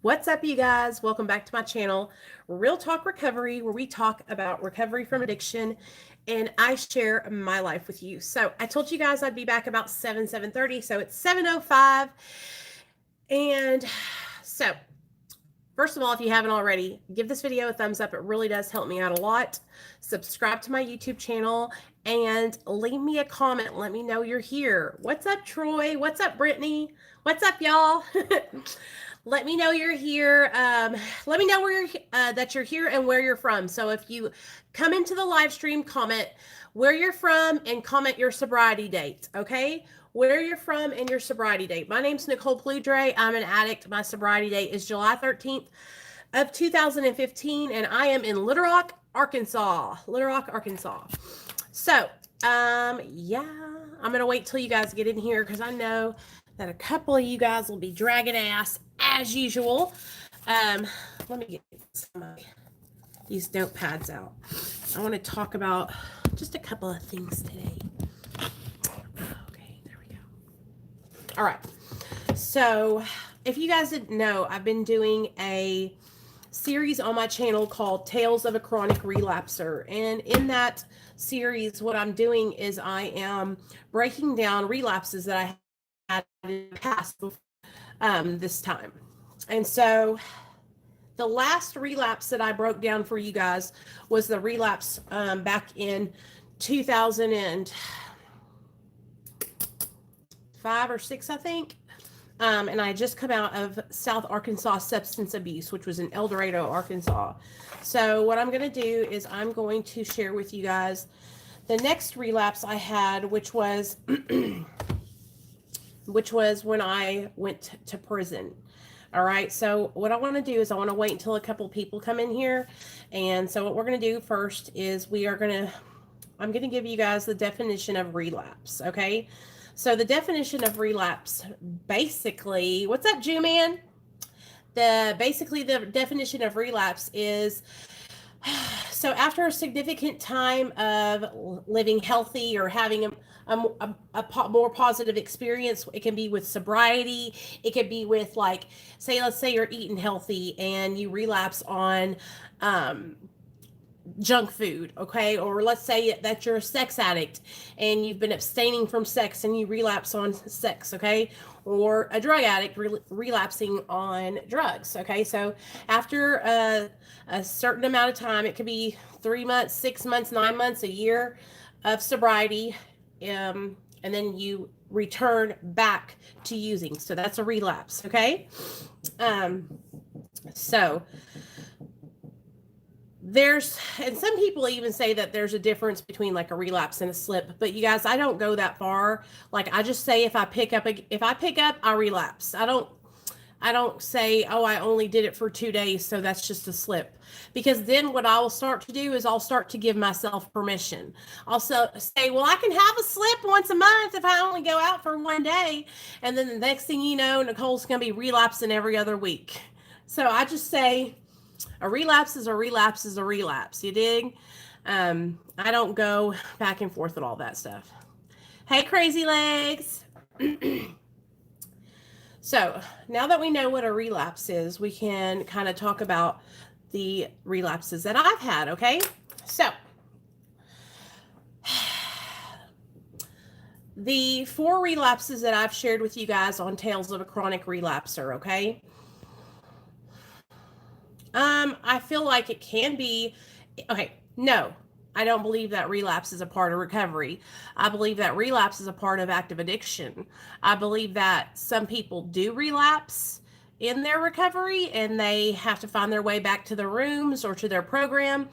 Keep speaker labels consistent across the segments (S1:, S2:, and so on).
S1: What's up, you guys? Welcome back to my channel, Real Talk Recovery, where we talk about recovery from addiction and I share my life with you. So I told you guys I'd be back about 7:30, so it's 7:05. And so, first of all, if you haven't already, give this video a thumbs up. It really does help me out a lot. Subscribe to my YouTube channel and leave me a comment. Let me know you're here. What's up, Troy? What's up, Brittany? What's up, y'all? Let me know you're here. Let me know where that you're here and where you're from. So if you come into the live stream, comment where you're from and comment your sobriety date, okay? Where you're from and your sobriety date. My name's Nicole Ploudre. I'm an addict. My sobriety date is July 13th of 2015, and I am in Little Rock, Arkansas. Little Rock, Arkansas. So, yeah, I'm going to wait till you guys get in here because I know that a couple of you guys will be dragging ass as usual. Let me get some of these notepads out. I want to talk about just a couple of things today. Okay, there we go. All right. So if you guys didn't know, I've been doing a series on my channel called Tales of a Chronic Relapser. And in that series, what I'm doing is I am breaking down relapses that I had in the past this time. And so the last relapse that I broke down for you guys was the relapse back in 2005 or 6, I think. And I had just come out of South Arkansas substance abuse, which was in El Dorado, Arkansas. So what I'm going to do is I'm going to share with you guys the next relapse I had, which was when I went to prison. All right. So what I want to do is I want to wait until a couple people come in here. And so what we're going to do first is I'm going to give you guys the definition of relapse. Okay. So the definition of relapse, basically, what's up, Jew man? Basically the definition of relapse is, so after a significant time of living healthy or having a more positive experience, it can be with sobriety, it could be with, like, let's say you're eating healthy and you relapse on junk food, okay? Or let's say that you're a sex addict and you've been abstaining from sex and you relapse on sex, okay? Or a drug addict relapsing on drugs, okay? So after a certain amount of time, it could be 3 months, 6 months, 9 months, a year of sobriety, and then you return back to using. So that's a relapse, okay? So and some people even say that there's a difference between like a relapse and a slip, but you guys, I don't go that far. Like, I just say if I pick up, I relapse. I don't say, oh, I only did it for 2 days, so that's just a slip. Because then what I will start to do is I'll start to give myself permission. I'll say, well, I can have a slip once a month if I only go out for 1 day. And then the next thing you know, Nicole's going to be relapsing every other week. So I just say, a relapse is a relapse is a relapse. You dig? I don't go back and forth with all that stuff. Hey, crazy legs. So now that we know what a relapse is, we can kind of talk about the relapses that I've had, okay? So the 4 relapses that I've shared with you guys on Tales of a Chronic Relapser, okay? I feel like it can be, okay, no, I don't believe that relapse is a part of recovery. I believe that relapse is a part of active addiction. I believe that some people do relapse in their recovery and they have to find their way back to their rooms or to their program.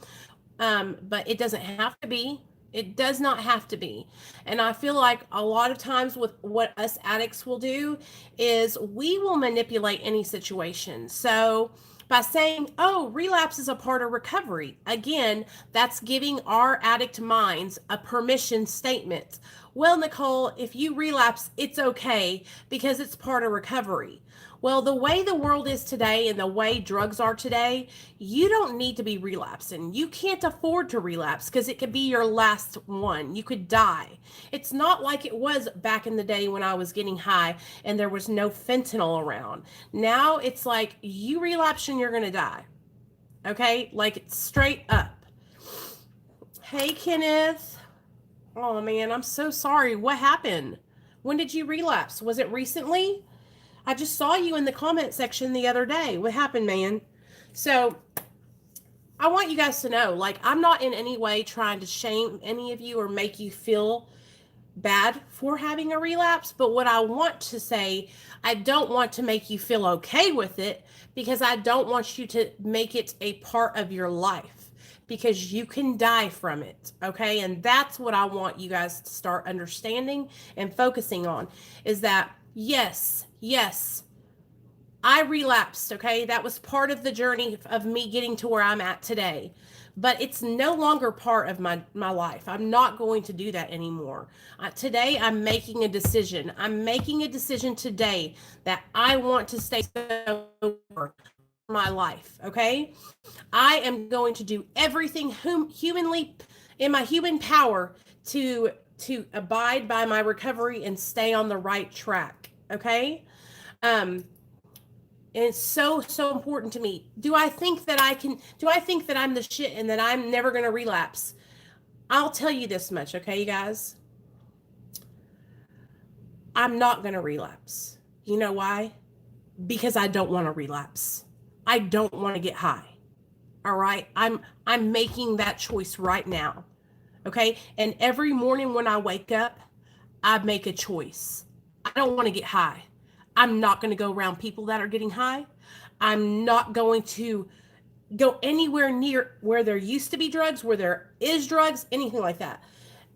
S1: But it doesn't have to be. It does not have to be. And I feel like a lot of times with what us addicts will do is we will manipulate any situation. So by saying, oh, relapse is a part of recovery, again, that's giving our addict minds a permission statement. Well, Nicole, if you relapse, it's okay because it's part of recovery. Well, the way the world is today and the way drugs are today, you don't need to be relapsing. You can't afford to relapse because it could be your last one. You could die. It's not like it was back in the day when I was getting high and there was no fentanyl around. Now it's like you relapse and you're going to die. Okay? Like it's straight up. Hey, Kenneth. Oh, man, I'm so sorry. What happened? When did you relapse? Was it recently? I just saw you in the comment section the other day. What happened, man? So I want you guys to know, like, I'm not in any way trying to shame any of you or make you feel bad for having a relapse. But what I want to say, I don't want to make you feel okay with it because I don't want you to make it a part of your life because you can die from it. Okay. And that's what I want you guys to start understanding and focusing on is that yes, I relapsed, okay? That was part of the journey of me getting to where I'm at today. But it's no longer part of my life. I'm not going to do that anymore. Today, I'm making a decision. I'm making a decision today that I want to stay sober my life, okay? I am going to do everything humanly in my human power to abide by my recovery and stay on the right track, okay? And it's so important to me. Do I think that I'm the shit and that I'm never going to relapse? I'll tell you this much, okay, you guys? I'm not going to relapse. You know why? Because I don't want to relapse. I don't want to get high. All right? I'm making that choice right now. Okay? And every morning when I wake up, I make a choice. I don't want to get high. I'm not going to go around people that are getting high. I'm not going to go anywhere near where there used to be drugs, where there is drugs, anything like that.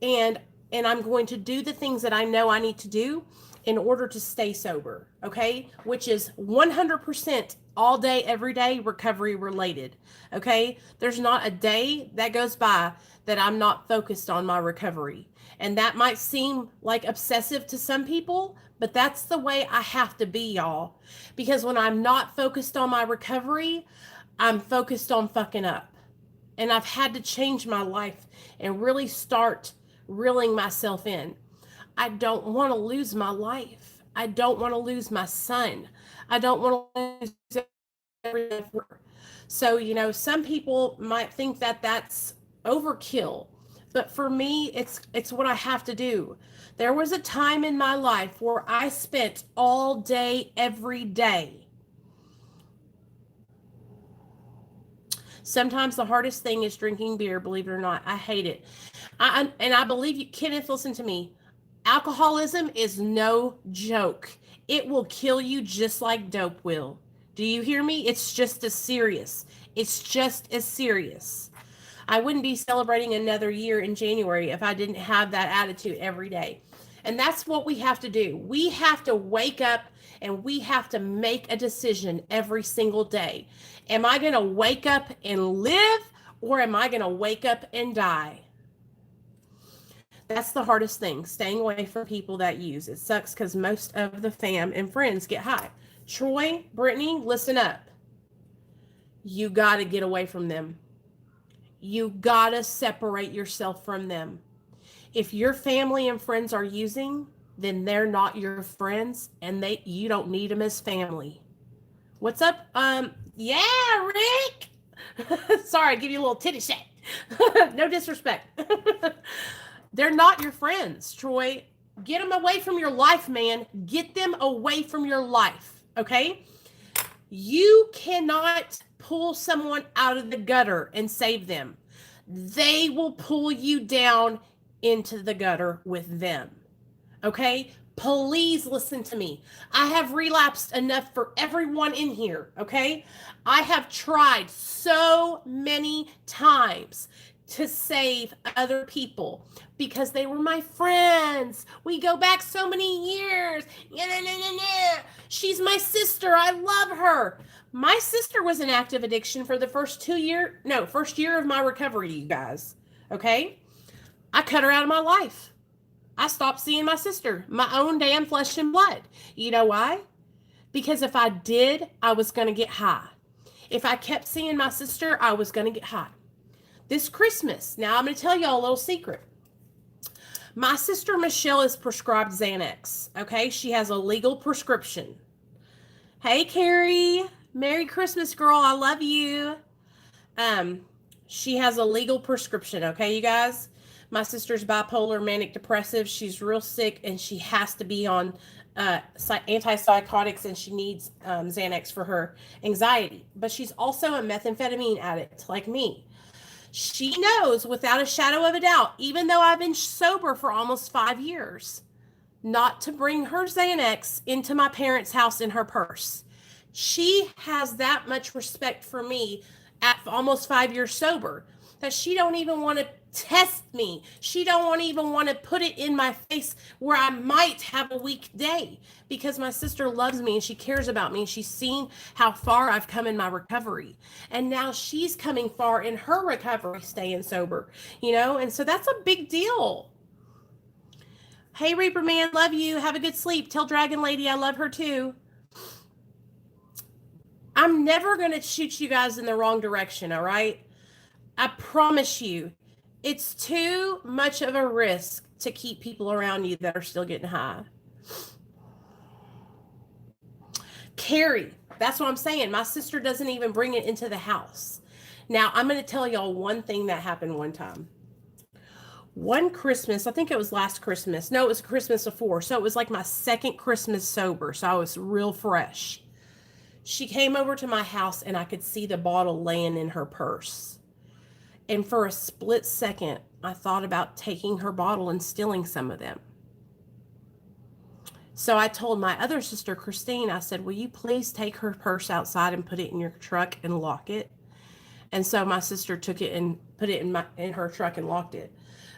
S1: And I'm going to do the things that I know I need to do in order to stay sober, okay? Which is 100% all day, every day, recovery related, okay? There's not a day that goes by that I'm not focused on my recovery. And that might seem like obsessive to some people, but that's the way I have to be, y'all. Because when I'm not focused on my recovery, I'm focused on fucking up. And I've had to change my life and really start reeling myself in. I don't want to lose my life. I don't want to lose my son. I don't want to lose everything. So, you know, some people might think that that's overkill. But for me, it's what I have to do. There was a time in my life where I spent all day, every day. Sometimes the hardest thing is drinking beer, believe it or not. I hate it. And I believe you, Kenneth, listen to me. Alcoholism is no joke. It will kill you just like dope will. Do you hear me? It's just as serious. It's just as serious. I wouldn't be celebrating another year in January if I didn't have that attitude every day. And that's what we have to do. We have to wake up and we have to make a decision every single day. Am I going to wake up and live or am I going to wake up and die? That's the hardest thing, staying away from people that use. It sucks because most of the fam and friends get high. Troy, Brittany, listen up. You got to get away from them. You got to separate yourself from them. If your family and friends are using, then they're not your friends and you don't need them as family. What's up? Yeah, Rick. Sorry, I give you a little titty shake. No disrespect. They're not your friends, Troy. Get them away from your life, man. Get them away from your life, okay? You cannot pull someone out of the gutter and save them. They will pull you down into the gutter with them, okay? Please listen to me. I have relapsed enough for everyone in here, okay? I have tried so many times to save other people because they were my friends. We go back so many years. She's my sister. I love her. My sister was in active addiction for the first year of my recovery, you guys. Okay? I cut her out of my life. I stopped seeing my sister, my own damn flesh and blood. You know why? Because if I did, I was going to get high. If I kept seeing my sister, I was going to get high. This Christmas, now I'm going to tell y'all a little secret. My sister Michelle is prescribed Xanax, okay? She has a legal prescription. Hey, Carrie. Merry Christmas, girl. I love you. She has a legal prescription, okay, you guys? My sister's bipolar, manic depressive. She's real sick, and she has to be on antipsychotics, and she needs Xanax for her anxiety. But she's also a methamphetamine addict like me. She knows without a shadow of a doubt, even though I've been sober for almost 5 years, not to bring her Xanax into my parents' house in her purse. She has that much respect for me at almost 5 years sober that she don't even want to test me. She don't even want to put it in my face where I might have a weak day, because my sister loves me and she cares about me, and she's seen how far I've come in my recovery. And now she's coming far in her recovery, staying sober, you know? And so that's a big deal. Hey, Reaper Man, love you. Have a good sleep. Tell Dragon Lady I love her too. I'm never going to shoot you guys in the wrong direction, all right? I promise you, it's too much of a risk to keep people around you that are still getting high. Carrie, that's what I'm saying. My sister doesn't even bring it into the house. Now, I'm going to tell y'all one thing that happened one time. One Christmas, I think it was last Christmas. No, it was Christmas before. So it was like my second Christmas sober. So I was real fresh. She came over to my house and I could see the bottle laying in her purse. And for a split second, I thought about taking her bottle and stealing some of them. So I told my other sister, Christine, I said, will you please take her purse outside and put it in your truck and lock it? And so my sister took it and put it in her truck and locked it.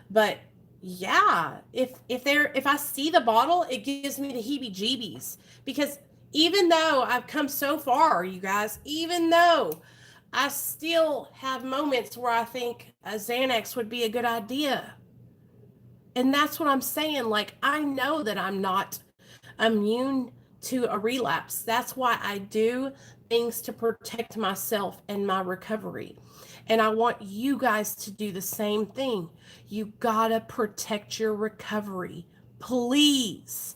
S1: But yeah, if I see the bottle, it gives me the heebie-jeebies, because even though I've come so far, you guys, even though I still have moments where I think a Xanax would be a good idea. And that's what I'm saying. Like, I know that I'm not immune to a relapse. That's why I do things to protect myself and my recovery. And I want you guys to do the same thing. You gotta protect your recovery, please.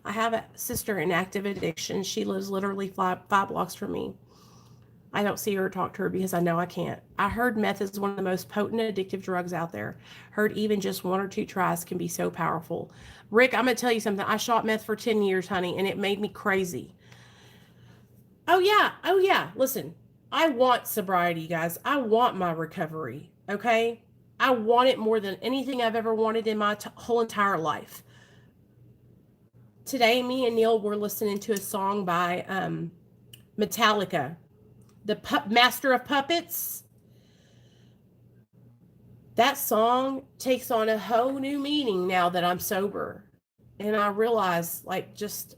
S1: I have a sister in active addiction. She lives literally five blocks from me. I don't see her or talk to her because I know I can't. I heard meth is one of the most potent addictive drugs out there. Heard even just 1 or 2 tries can be so powerful. Rick, I'm going to tell you something. I shot meth for 10 years, honey, and it made me crazy. Oh, yeah. Listen, I want sobriety, guys. I want my recovery, okay? I want it more than anything I've ever wanted in my whole entire life. Today, me and Neil were listening to a song by Metallica, the Master of Puppets. That song takes on a whole new meaning now that I'm sober. And I realize, like, just,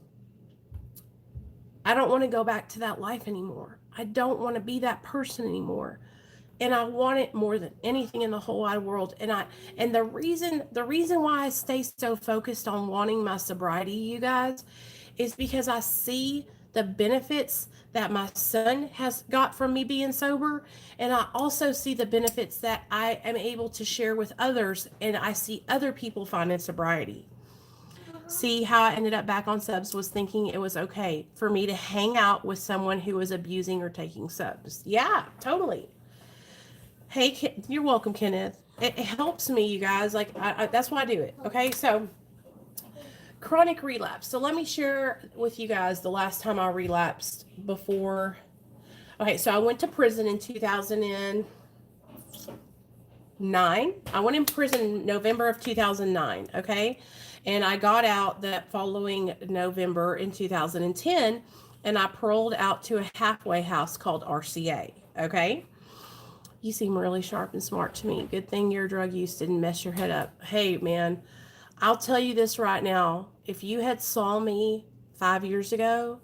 S1: I don't want to go back to that life anymore. I don't want to be that person anymore. And I want it more than anything in the whole wide world. And the reason why I stay so focused on wanting my sobriety, you guys, is because I see the benefits that my son has got from me being sober. And I also see the benefits that I am able to share with others. And I see other people finding sobriety. See how I ended up back on subs was thinking it was okay for me to hang out with someone who was abusing or taking subs. Yeah, totally. Hey, you're welcome, Kenneth. It helps me, you guys. Like, that's why I do it. Okay, so chronic relapse. So let me share with you guys the last time I relapsed before. Okay, so I went to prison in 2009. I went in prison in November of 2009, okay? And I got out that following November in 2010, and I paroled out to a halfway house called RCA, okay? You seem really sharp and smart to me. Good thing your drug use didn't mess your head up. Hey, man, I'll tell you this right now. If you had saw me 5 years ago,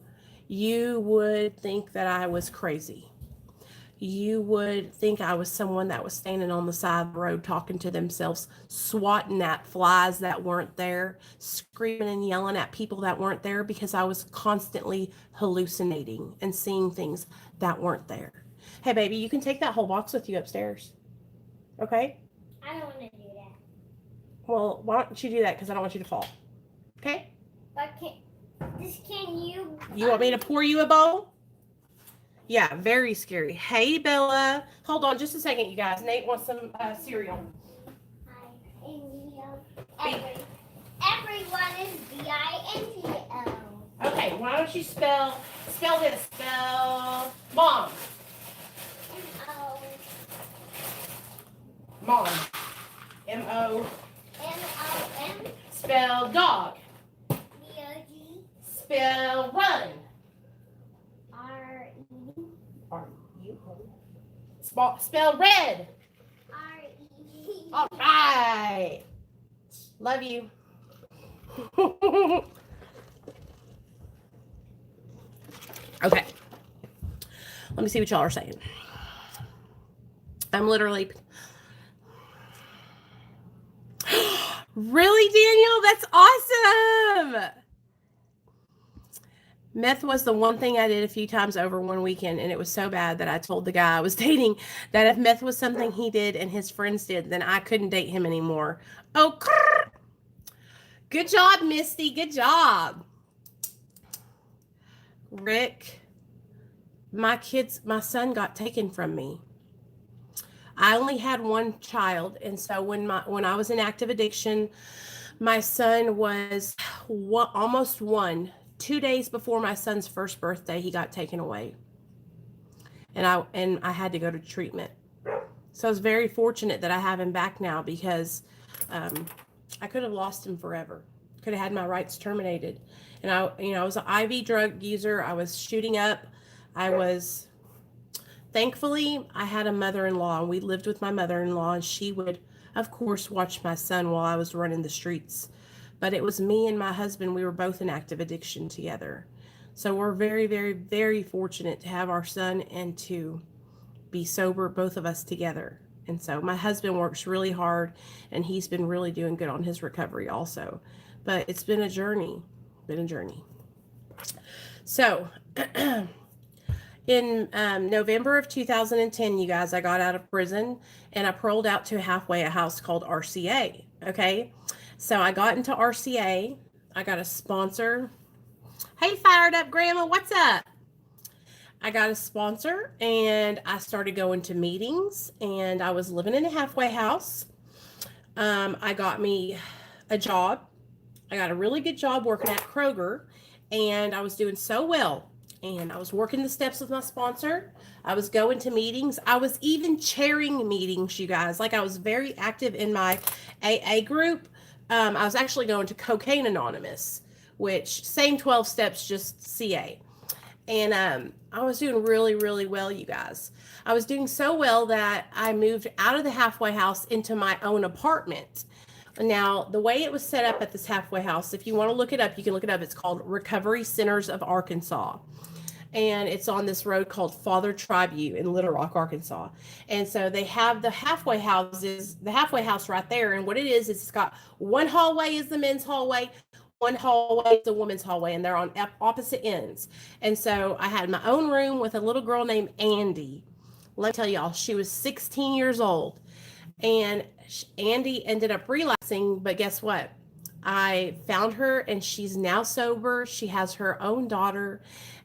S1: you would think that I was crazy. you would think I was someone that was standing on the side of the road talking to themselves, swatting at flies that weren't there, screaming and yelling at people that weren't there because I was constantly hallucinating and seeing things that weren't there. Hey, baby, you can take that whole box with you upstairs. Okay?
S2: I don't want to do that.
S1: Well, why don't you do that? Because I don't want you to fall. Okay?
S2: But can you...
S1: You want me to pour you a bowl? Yeah, very scary. Hey, Bella. Hold on just a second, you guys. Nate wants some cereal.
S2: Everyone is B-I-N-G-O.
S1: Okay, why don't you spell this? Spell mom.
S2: M-O.
S1: Mom. M-O.
S2: M-O-M.
S1: Spell dog.
S2: B-O-G.
S1: Spell run.
S2: R-E.
S1: R-U. Spell red.
S2: R-E.
S1: All right. Love you. Okay. Let me see what y'all are saying. I'm literally... Really, Daniel? That's awesome. Meth was the one thing I did a few times over one weekend, and it was so bad that I told the guy I was dating that if meth was something he did and his friends did, then I couldn't date him anymore. Oh, good job, Misty. Good job. Rick, my son got taken from me. I only had one child, and so when I was in active addiction, my son was almost 1. 2 days before my son's first birthday, he got taken away, and I had to go to treatment. So I was very fortunate that I have him back now, because I could have lost him forever. Could have had my rights terminated. And I was an IV drug user. I was shooting up. Thankfully, I had a mother-in-law, and we lived with my mother-in-law, and she would, of course, watch my son while I was running the streets. But it was me and my husband. We were both in active addiction together. So we're very, very, very fortunate to have our son and to be sober, both of us together. And so my husband works really hard, and he's been really doing good on his recovery also. But it's been a journey. So in November of 2010, you guys, I got out of prison, and I paroled out to a house called RCA. Okay. So I got into RCA. I got a sponsor. Hey, fired up grandma, what's up? I got a sponsor, and I started going to meetings, and I was living in a halfway house. I got me a job. I got a really good job working at Kroger, and I was doing so well. And I was working the steps with my sponsor. I was going to meetings. I was even chairing meetings, you guys. Like, I was very active in my AA group. I was actually going to Cocaine Anonymous, which same 12 steps, just CA. And I was doing really, really well, you guys. I was doing so well that I moved out of the halfway house into my own apartment. Now, the way it was set up at this halfway house, if you want to look it up, you can look it up. It's called Recovery Centers of Arkansas. And it's on this road called Father Tribute in Little Rock, Arkansas. And so they have the halfway house right there. And what it is it's got one hallway is the men's hallway, one hallway is the women's hallway, and they're on opposite ends. And so I had my own room with a little girl named Andy. Let me tell y'all, she was 16 years old. And Andy ended up relapsing, but guess what? I found her, and she's now sober. She has her own daughter,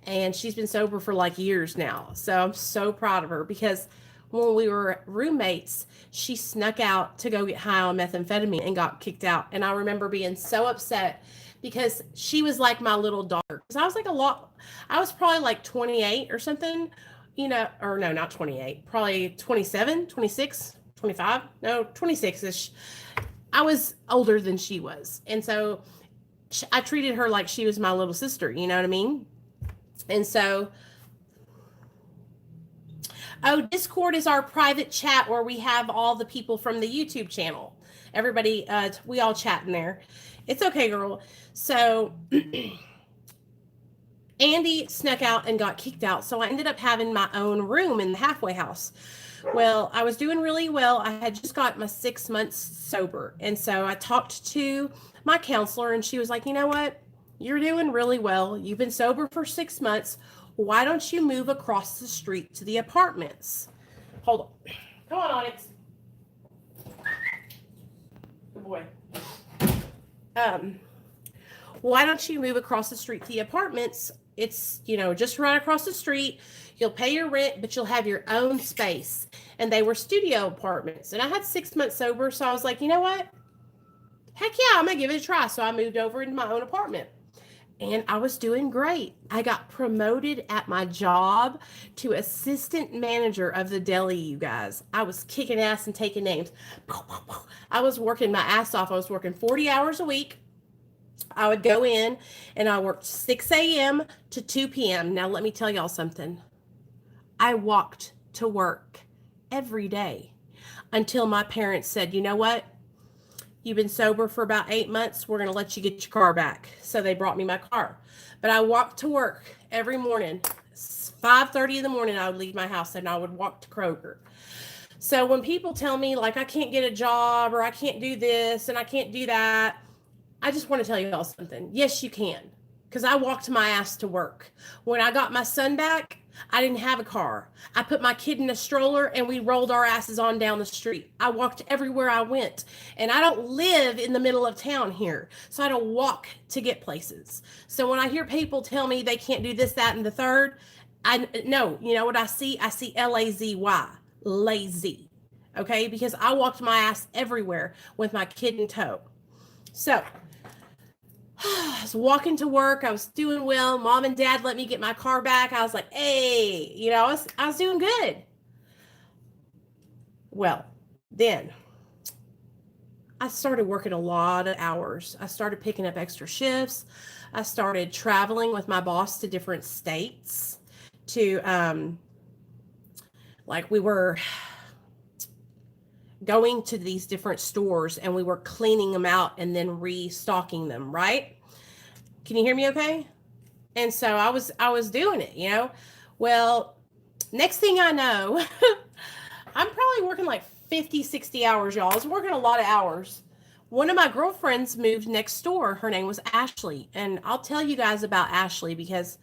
S1: and she's been sober for like years now. So I'm so proud of her, because when we were roommates, she snuck out to go get high on methamphetamine and got kicked out. And I remember being so upset, because she was like my little daughter. Because I was probably like 28 or something, or no, not 28, probably 27, 26, 25, no, 26-ish. I was older than she was. And so I treated her like she was my little sister, you know what I mean? And so, Discord is our private chat where we have all the people from the YouTube channel. Everybody, we all chat in there. It's okay, girl. So Andy snuck out and got kicked out. So I ended up having my own room in the halfway house. Well, I was doing really well. I had just got my 6 months sober. And so I talked to my counselor, and she was like, you know what? You're doing really well. You've been sober for 6 months. Why don't you move across the street to the apartments? Hold on. Come on, Onyx. Good boy. Why don't you move across the street to the apartments? It's, just right across the street. You'll pay your rent, but you'll have your own space. And they were studio apartments. And I had 6 months sober, so I was like, you know what? Heck yeah, I'm going to give it a try. So I moved over into my own apartment. And I was doing great. I got promoted at my job to assistant manager of the deli, you guys. I was kicking ass and taking names. I was working my ass off. I was working 40 hours a week. I would go in and I worked 6 a.m. to 2 p.m. Now, let me tell y'all something. I walked to work every day until my parents said, you know what? You've been sober for about 8 months. We're going to let you get your car back. So they brought me my car. But I walked to work every morning. 5:30 in the morning, I would leave my house and I would walk to Kroger. So when people tell me, like, I can't get a job or I can't do this and I can't do that, I just want to tell you all something. Yes, you can. Because I walked my ass to work. When I got my son back, I didn't have a car. I put my kid in a stroller and we rolled our asses on down the street. I walked everywhere I went. And I don't live in the middle of town here. So I don't walk to get places. So when I hear people tell me they can't do this, that, and the third, no, you know what I see? I see L-A-Z-Y, lazy. Okay? Because I walked my ass everywhere with my kid in tow. So I was walking to work. I was doing well. Mom and Dad let me get my car back. I was like, hey, I was doing good. Well, then I started working a lot of hours. I started picking up extra shifts. I started traveling with my boss to different states to, we were going to these different stores and we were cleaning them out and then restocking them, right? Can you hear me okay? And so I was doing it, Well, next thing I know, I'm probably working like 50, 60 hours, y'all. I was working a lot of hours. One of my girlfriends moved next door. Her name was Ashley. And I'll tell you guys about Ashley because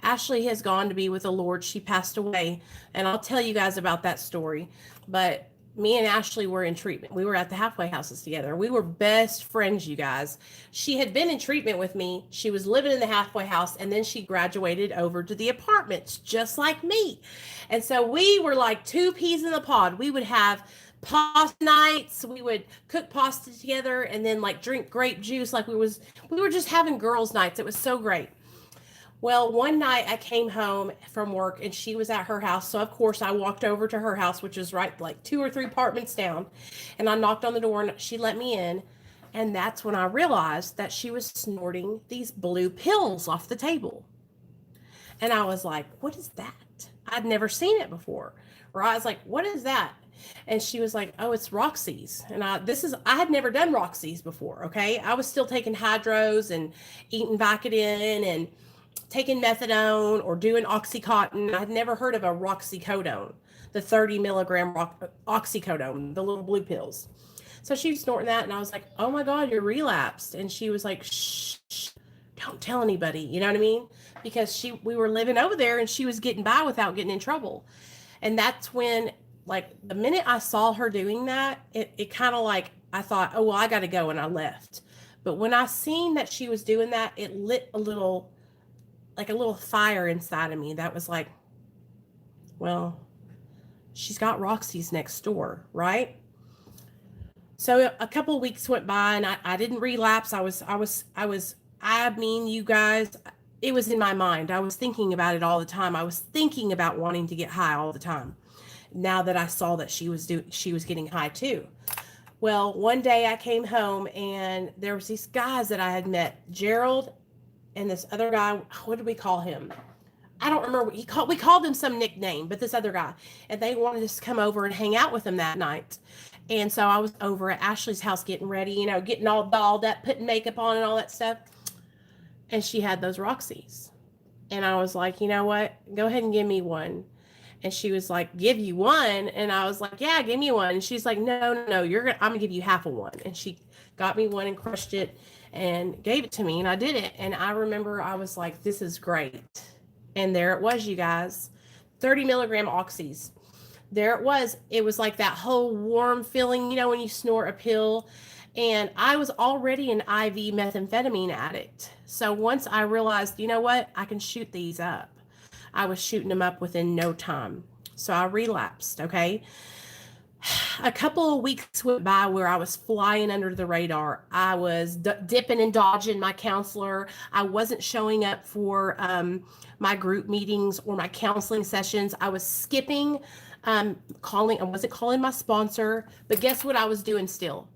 S1: Ashley has gone to be with the Lord. She passed away. And I'll tell you guys about that story. But me and Ashley were in treatment. We were at the halfway houses together. We were best friends, you guys. She had been in treatment with me. She was living in the halfway house, and then she graduated over to the apartments, just like me. And so we were like two peas in the pod. We would have pasta nights. We would cook pasta together and then like drink grape juice. Like we were just having girls' nights. It was so great. Well, one night I came home from work and she was at her house. So, of course, I walked over to her house, which is right like 2 or 3 apartments down. And I knocked on the door and she let me in. And that's when I realized that she was snorting these blue pills off the table. And I was like, what is that? I'd never seen it before. Or I was like, what is that? And she was like, oh, it's Roxy's. And I had never done Roxy's before. Okay. I was still taking hydros and eating Vicodin and taking methadone or doing Oxycontin. I'd never heard of a roxycodone, the 30 milligram oxycodone, the little blue pills. So she was snorting that and I was like, oh my God, you're relapsed. And she was like, shh, don't tell anybody. You know what I mean? Because we were living over there and she was getting by without getting in trouble. And that's when, like, the minute I saw her doing that, it kind of like, I thought, oh, well, I got to go. And I left. But when I seen that she was doing that, it lit a little fire inside of me that was like, well, she's got Roxy's next door, right? So a couple of weeks went by and I didn't relapse. I mean, you guys, it was in my mind. I was thinking about it all the time. I was thinking about wanting to get high all the time. Now that I saw that she was getting high too. Well, one day I came home and there was these guys that I had met, Gerald and this other guy. What did we call him? I don't remember. We called him some nickname, but this other guy, and they wanted us to come over and hang out with them that night. And so I was over at Ashley's house getting ready, getting all dolled up, putting makeup on and all that stuff. And she had those Roxy's. And I was like, you know what? Go ahead and give me one. And she was like, give you one? And I was like, yeah, give me one. And she's like, no, no, no, I'm gonna give you half of one. And she got me one and crushed it and gave it to me, and I did it. And I remember I was like, this is great. And there it was, you guys. 30 milligram oxys. There it was. It was like that whole warm feeling, when you snort a pill. And I was already an IV methamphetamine addict. So once I realized, you know what, I can shoot these up, I was shooting them up within no time. So I relapsed, okay? A couple of weeks went by where I was flying under the radar. I was dipping and dodging my counselor. I wasn't showing up for my group meetings or my counseling sessions. I was skipping calling. I wasn't calling my sponsor, but guess what I was doing still?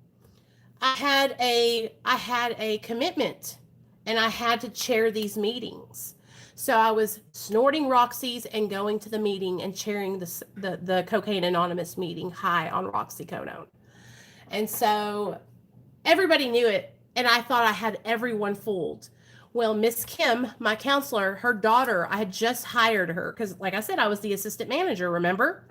S1: I had a commitment, and I had to chair these meetings. So I was snorting Roxy's and going to the meeting and chairing the Cocaine Anonymous meeting high on roxycodone. And so everybody knew it, and I thought I had everyone fooled. Well, Miss Kim, my counselor, her daughter, I had just hired her because, like I said, I was the assistant manager, remember?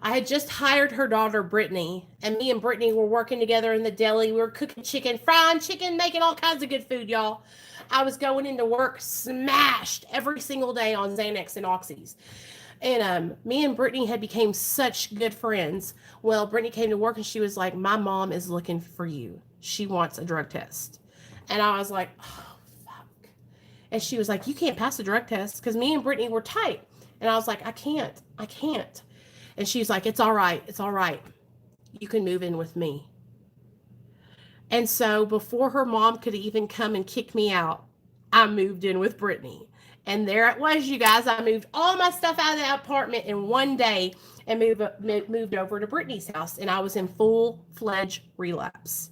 S1: I had just hired her daughter, Brittany, and me and Brittany were working together in the deli. We were cooking chicken, frying chicken, making all kinds of good food, y'all. I was going into work smashed every single day on Xanax and Oxys. And me and Brittany had became such good friends. Well, Brittany came to work and she was like, my mom is looking for you. She wants a drug test. And I was like, oh, fuck. And she was like, you can't pass the drug test because me and Brittany were tight. And I was like, I can't. And she's like, it's all right. It's all right. You can move in with me. And so before her mom could even come and kick me out, I moved in with Brittany. And there it was, you guys. I moved all my stuff out of the apartment in one day and moved over to Brittany's house. And I was in full-fledged relapse.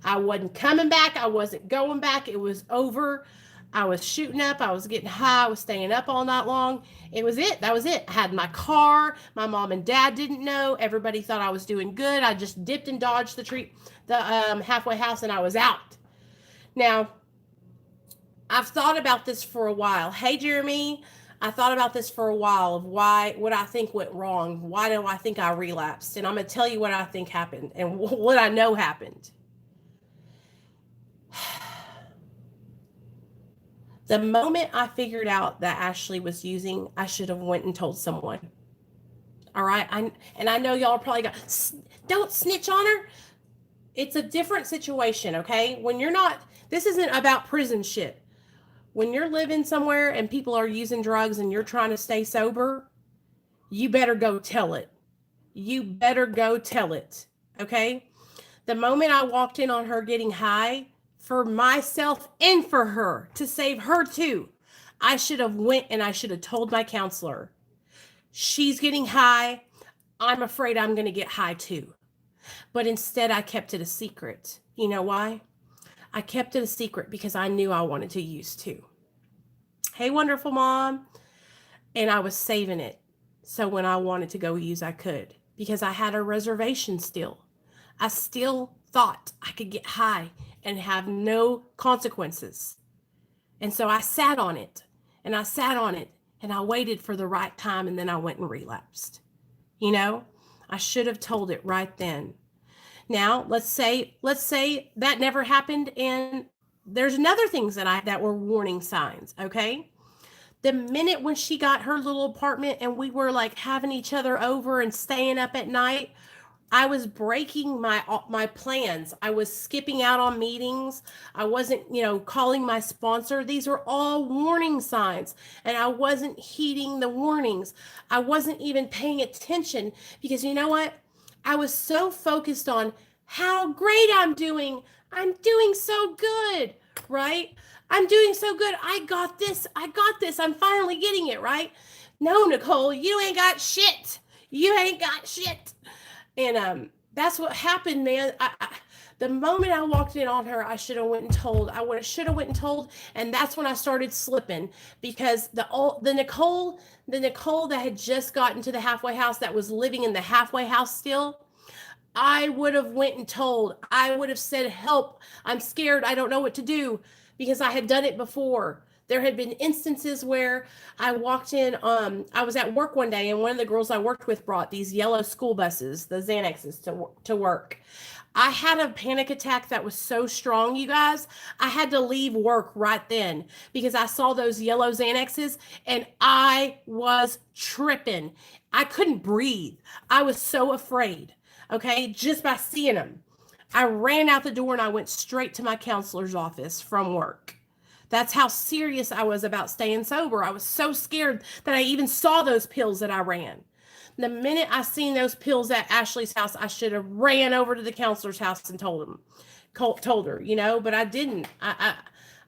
S1: I wasn't coming back. I wasn't going back. It was over. I was shooting up. I was getting high. I was staying up all night long. It was it. That was it. I had my car. My mom and dad didn't know. Everybody thought I was doing good. I just dipped and dodged the halfway house, and I was out. Now, I've thought about this for a while. Hey, Jeremy, I thought about this for a while of what I think went wrong. Why do I think I relapsed? And I'm going to tell you what I think happened and what I know happened. The moment I figured out that Ashley was using, I should have went and told someone. All right. I know y'all probably don't snitch on her. It's a different situation. Okay. When you're not, this isn't about prison shit. When you're living somewhere and people are using drugs and you're trying to stay sober, you better go tell it. You better go tell it. Okay. The moment I walked in on her getting high, for myself and for her, to save her too, I should have went and I should have told my counselor, she's getting high. I'm afraid I'm going to get high too. But instead I kept it a secret. You know why? I kept it a secret because I knew I wanted to use too. Hey, wonderful mom. And I was saving it. So when I wanted to go use, I could, because I had a reservation still. I still thought I could get high and have no consequences. And so I sat on it and I sat on it and I waited for the right time, and then I went and relapsed. I should have told it right then. Now, let's say that never happened, and there's another things that were warning signs, okay? The minute when she got her little apartment and we were like having each other over and staying up at night, I was breaking my plans. I was skipping out on meetings. I wasn't, calling my sponsor. These are all warning signs, and I wasn't heeding the warnings. I wasn't even paying attention because you know what? I was so focused on how great I'm doing. I'm doing so good, right? I'm doing so good. I got this. I'm finally getting it, right? No, Nicole, you ain't got shit. You ain't got shit. And that's what happened, man. The moment I walked in on her, I should have went and told. And that's when I started slipping, because the Nicole that had just gotten to the halfway house, that was living in the halfway house still, I would have went and told. I would have said, help, I'm scared, I don't know what to do, because I had done it before. There had been instances where I walked in, I was at work one day and one of the girls I worked with brought these yellow school buses, the Xanaxes, to work. I had a panic attack that was so strong, you guys. I had to leave work right then because I saw those yellow Xanaxes and I was tripping. I couldn't breathe. I was so afraid, okay, just by seeing them. I ran out the door and I went straight to my counselor's office from work. That's how serious I was about staying sober. I was so scared that I even saw those pills that I ran. The minute I seen those pills at Ashley's house, I should have ran over to the counselor's house and told her, you know, but I didn't. I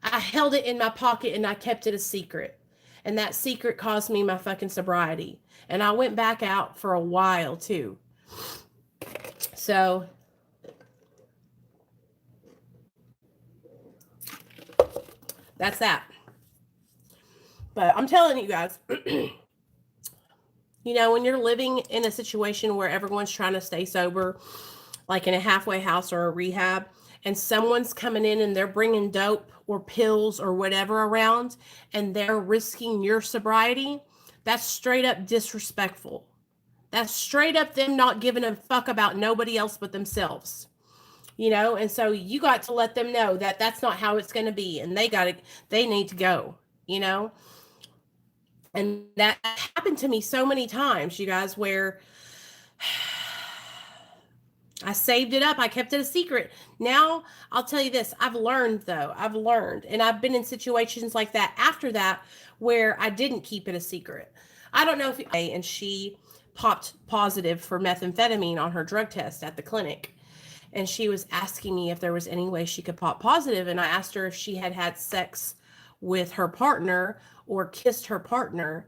S1: held it in my pocket and I kept it a secret. And that secret cost me my fucking sobriety. And I went back out for a while too. So that's that. But I'm telling you guys, you know, when you're living in a situation where everyone's trying to stay sober, like in a halfway house or a rehab, and someone's coming in and they're bringing dope or pills or whatever around, and they're risking your sobriety, that's straight up disrespectful. That's straight up them not giving a fuck about nobody else but themselves. You know, and so you got to let them know that that's not how it's going to be, and they need to go, you know. And that happened to me so many times, you guys, where I saved it up. I kept it a secret. Now, I'll tell you this. I've learned, and I've been in situations like that after that where I didn't keep it a secret. I don't know if and she popped positive for methamphetamine on her drug test at the clinic. And she was asking me if there was any way she could pop positive. And I asked her if she had had sex with her partner or kissed her partner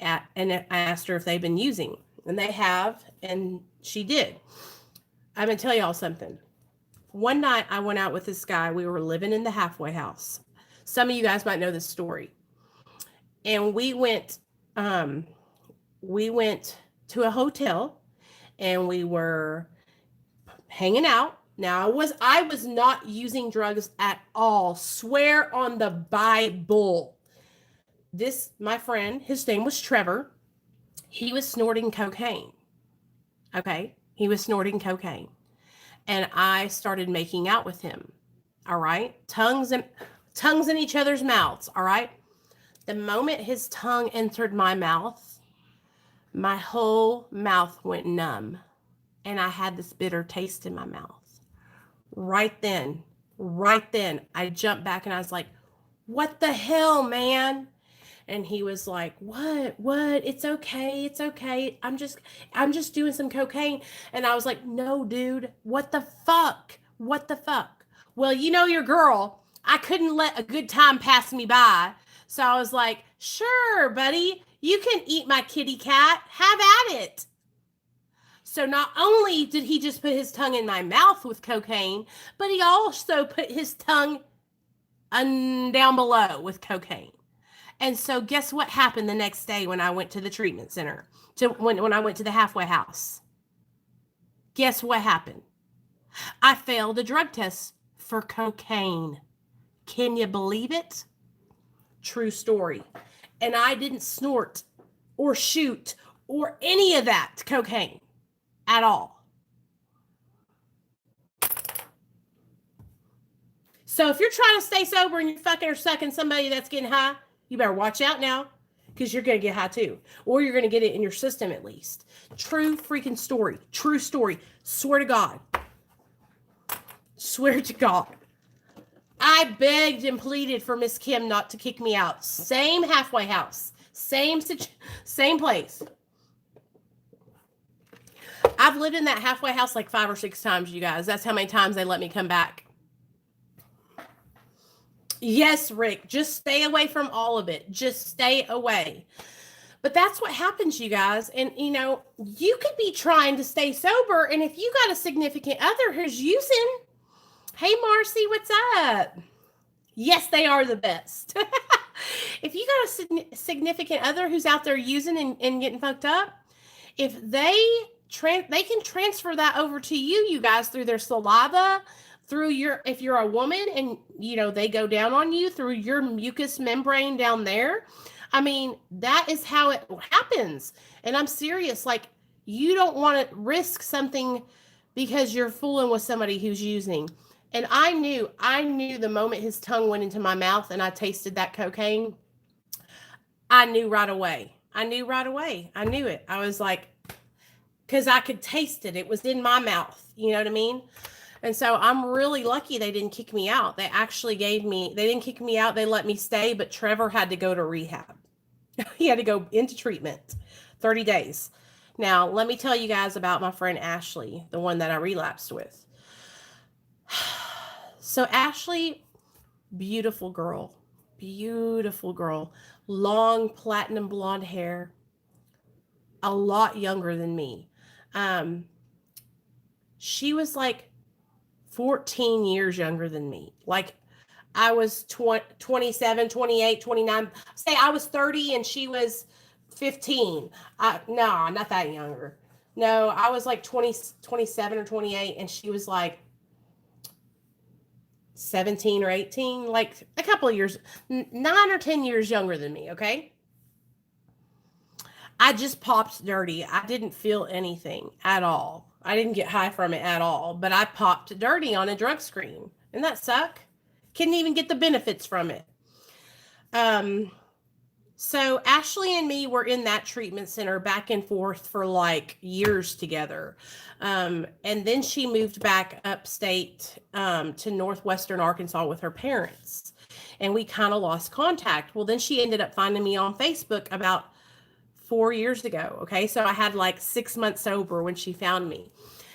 S1: and I asked her if they've been using. And they have, and she did. I'm going to tell y'all something. One night I went out with this guy. We were living in the halfway house. Some of you guys might know this story. And we went to a hotel and we were hanging out. Now I was not using drugs at all. Swear on the Bible. My friend, his name was Trevor. He was snorting cocaine. Okay. He was snorting cocaine. And I started making out with him. All right. Tongues in each other's mouths. All right. The moment his tongue entered my mouth, my whole mouth went numb. And I had this bitter taste in my mouth. Right then, I jumped back and I was like, what the hell, man? And he was like, what? It's okay. I'm just doing some cocaine. And I was like, no, dude, what the fuck? Well, you know your girl. I couldn't let a good time pass me by. So I was like, sure, buddy, you can eat my kitty cat. Have at it. So not only did he just put his tongue in my mouth with cocaine, but he also put his tongue down below with cocaine. And so guess what happened the next day when I went to the treatment center, when I went to the halfway house? Guess what happened? I failed a drug test for cocaine. Can you believe it? True story. And I didn't snort or shoot or any of that cocaine. At all. So if you're trying to stay sober and you fucking are sucking somebody that's getting high, you better watch out now because you're going to get high too. Or you're going to get it in your system at least. True freaking story. True story. Swear to God. Swear to God. I begged and pleaded for Miss Kim not to kick me out. Same halfway house. Same place. I've lived in that halfway house like 5 or 6 times, you guys. That's how many times they let me come back. Yes, Rick, just stay away from all of it. Just stay away. But that's what happens, you guys. And, you know, you could be trying to stay sober. And if you got a significant other who's using, hey, Marcy, what's up? Yes, they are the best. If you got a significant other who's out there using and getting fucked up, if they can transfer that over to you guys, through their saliva, through your, if you're a woman and, you know, they go down on you through your mucous membrane down there. I mean, that is how it happens. And I'm serious. Like, you don't want to risk something because you're fooling with somebody who's using. And I knew the moment his tongue went into my mouth and I tasted that cocaine, I knew right away. I knew right away. I knew it. I was like, because I could taste it. It was in my mouth. You know what I mean? And so I'm really lucky they didn't kick me out. They actually gave me, they didn't kick me out. They let me stay, but Trevor had to go to rehab. He had to go into treatment, 30 days. Now, let me tell you guys about my friend Ashley, the one that I relapsed with. So Ashley, beautiful girl, long platinum blonde hair, a lot younger than me. She was like 14 years younger than me. Like, I was 27, 28, 29. Say I was 30 and she was 15. No, not that younger. No, I was like 20, 27 or 28 and she was like 17 or 18, like a couple of years, 9 or 10 years younger than me, okay? I just popped dirty. I didn't feel anything at all. I didn't get high from it at all, but I popped dirty on a drug screen. Didn't that suck? Couldn't even get the benefits from it. So Ashley and me were in that treatment center back and forth for like years together. And then she moved back upstate to northwestern Arkansas with her parents. And we kind of lost contact. Well, then she ended up finding me on Facebook about 4 years ago. Okay. So I had like 6 months sober when she found me.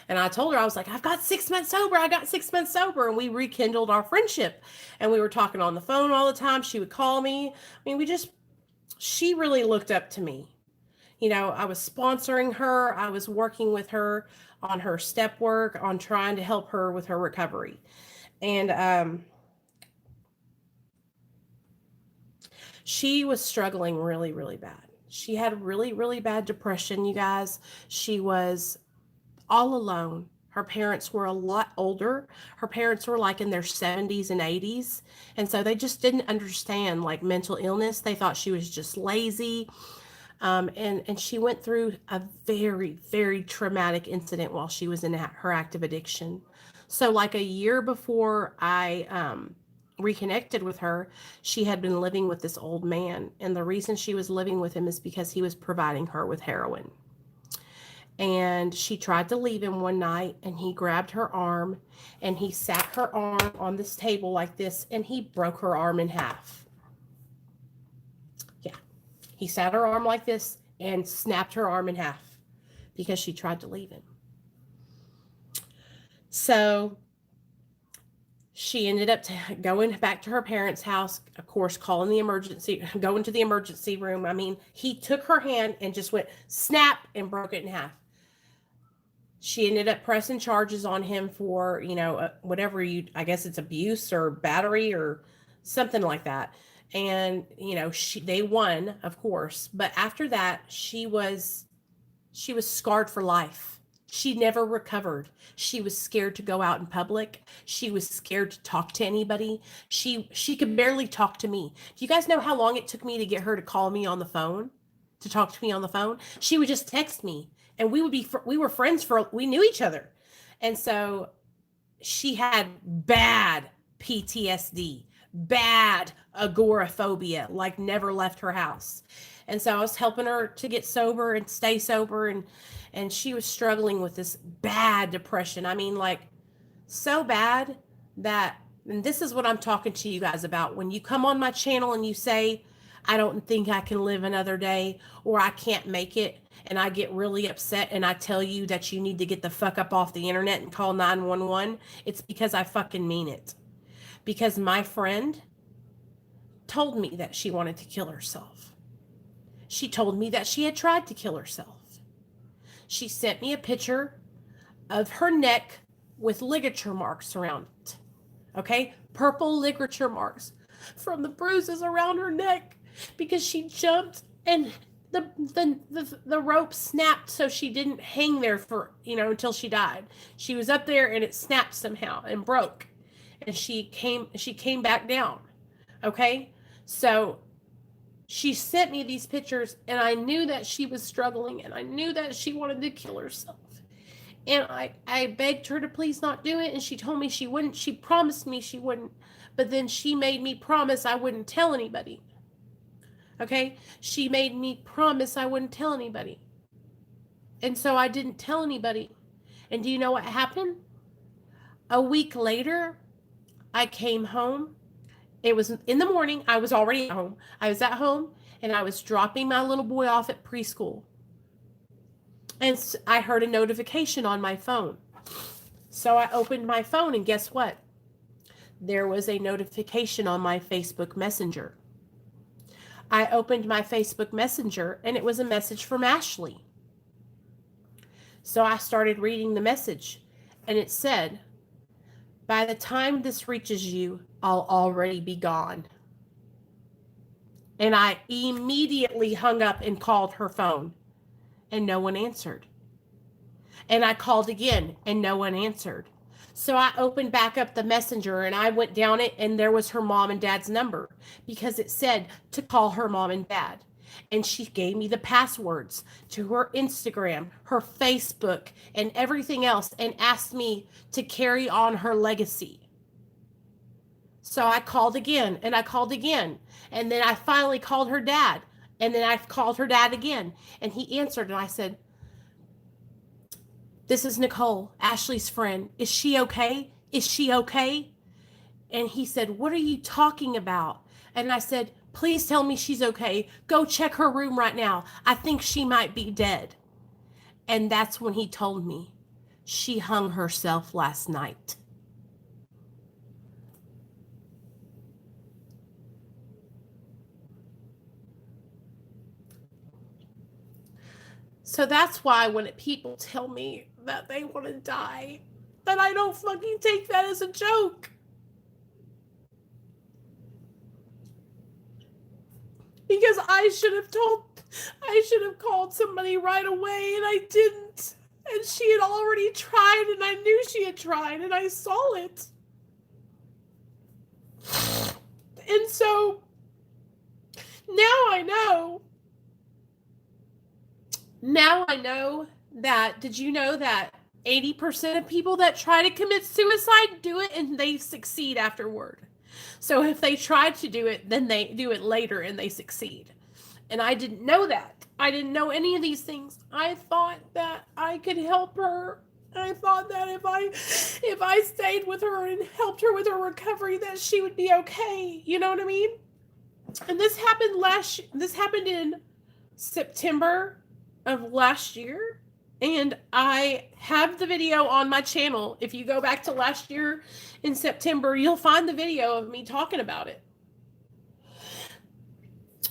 S1: And I told her, I was like, I've got 6 months sober. I got 6 months sober. And we rekindled our friendship. And we were talking on the phone all the time. She would call me. I mean, she really looked up to me. You know, I was sponsoring her. I was working with her on her step work, on trying to help her with her recovery. And she was struggling really, really bad. She had really, really bad depression, you guys. She was all alone. Her parents were a lot older. Her parents were like in their 70s and 80s. And so they just didn't understand like mental illness. They thought she was just lazy. And she went through a very, very traumatic incident while she was in her active addiction. So like a year before I reconnected with her, she had been living with this old man. And the reason she was living with him is because he was providing her with heroin. And she tried to leave him one night and he grabbed her arm and he sat her arm on this table like this and he broke her arm in half. Yeah. He sat her arm like this and snapped her arm in half because she tried to leave him. So she ended up going back to her parents' house, of course, going to the emergency room. I mean, he took her hand and just went snap and broke it in half. She ended up pressing charges on him for, you know, whatever I guess it's abuse or battery or something like that. And, you know, they won, of course. But after that, she was scarred for life. She never recovered. She was scared to go out in public. She was scared to talk to anybody. She could barely talk to me. Do you guys know how long it took me to get her to call me on the phone, to talk to me on the phone? She would just text me. And we were friends we knew each other. And so she had bad PTSD, bad agoraphobia, like never left her house. And so I was helping her to get sober and stay sober. And she was struggling with this bad depression. I mean, like so bad that, and this is what I'm talking to you guys about. When you come on my channel and you say, I don't think I can live another day, or I can't make it, and I get really upset and I tell you that you need to get the fuck up off the internet and call 911, it's because I fucking mean it. Because my friend told me that she wanted to kill herself. She told me that she had tried to kill herself. She sent me a picture of her neck with ligature marks around it. Okay? Purple ligature marks from the bruises around her neck because she jumped and the rope snapped, so she didn't hang there for, until she died. She was up there and it snapped somehow and broke. And she came back down. Okay? So she sent me these pictures, and I knew that she was struggling, and I knew that she wanted to kill herself. And I begged her to please not do it, and she told me she wouldn't. She promised me she wouldn't, but then she made me promise I wouldn't tell anybody. Okay? She made me promise I wouldn't tell anybody. And so I didn't tell anybody. And do you know what happened? A week later, I came home. It was in the morning. I was already at home. I was at home, and I was dropping my little boy off at preschool. And I heard a notification on my phone. So I opened my phone, and guess what? There was a notification on my Facebook Messenger. I opened my Facebook Messenger, and it was a message from Ashley. So I started reading the message, and it said, "By the time this reaches you, I'll already be gone." And I immediately hung up and called her phone, and no one answered. And I called again, and no one answered. So I opened back up the messenger, and I went down it, and there was her mom and dad's number, because it said to call her mom and dad. And she gave me the passwords to her Instagram, her Facebook, and everything else, and asked me to carry on her legacy. So I called again, and I called again. And then I finally called her dad. And then I called her dad again. And he answered, and I said, "This is Nicole, Ashley's friend. Is she okay? Is she okay?" And he said, "What are you talking about?" And I said, "Please tell me she's okay. Go check her room right now. I think she might be dead." And that's when he told me she hung herself last night. So that's why when people tell me that they want to die, that I don't fucking take that as a joke. Because I should have called somebody right away, and I didn't. And she had already tried, and I knew she had tried, and I saw it. And so now I know. Now I know that, did you know that 80% of people that try to commit suicide do it and they succeed afterward? So if they try to do it, then they do it later and they succeed. And I didn't know that. I didn't know any of these things. I thought that I could help her. I thought that if I stayed with her and helped her with her recovery, that she would be okay. You know what I mean? And this happened in September of last year, and I have the video on my channel. If you go back to last year in September, you'll find the video of me talking about it.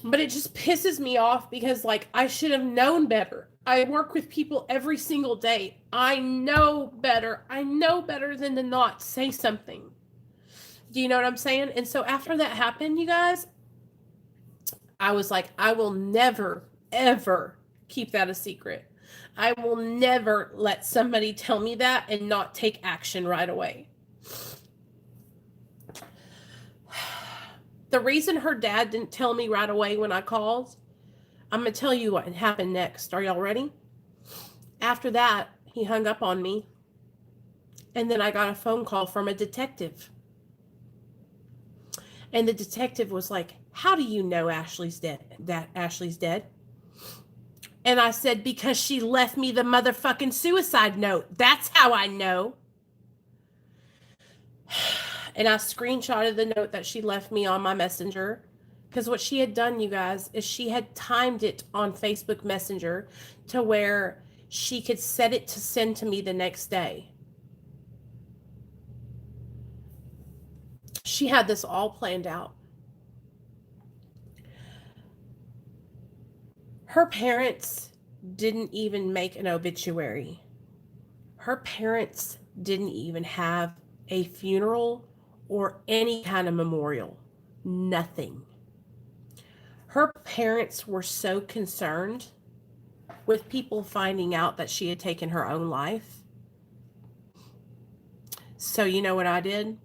S1: But it just pisses me off because, like, I should have known better. I work with people every single day. I know better. I know better than to not say something. Do you know what I'm saying? And so after that happened, you guys, I was like, I will never, ever keep that a secret. I will never let somebody tell me that and not take action right away. The reason her dad didn't tell me right away when I called, I'm going to tell you what happened next. Are y'all ready? After that, he hung up on me. And then I got a phone call from a detective. And the detective was like, "How do you know Ashley's dead? That Ashley's dead?" And I said, "Because she left me the motherfucking suicide note. That's how I know." And I screenshotted the note that she left me on my messenger. Because what she had done, you guys, is she had timed it on Facebook Messenger to where she could set it to send to me the next day. She had this all planned out. Her parents didn't even make an obituary. Her parents didn't even have a funeral or any kind of memorial. Nothing. Her parents were so concerned with people finding out that she had taken her own life. So you know what I did?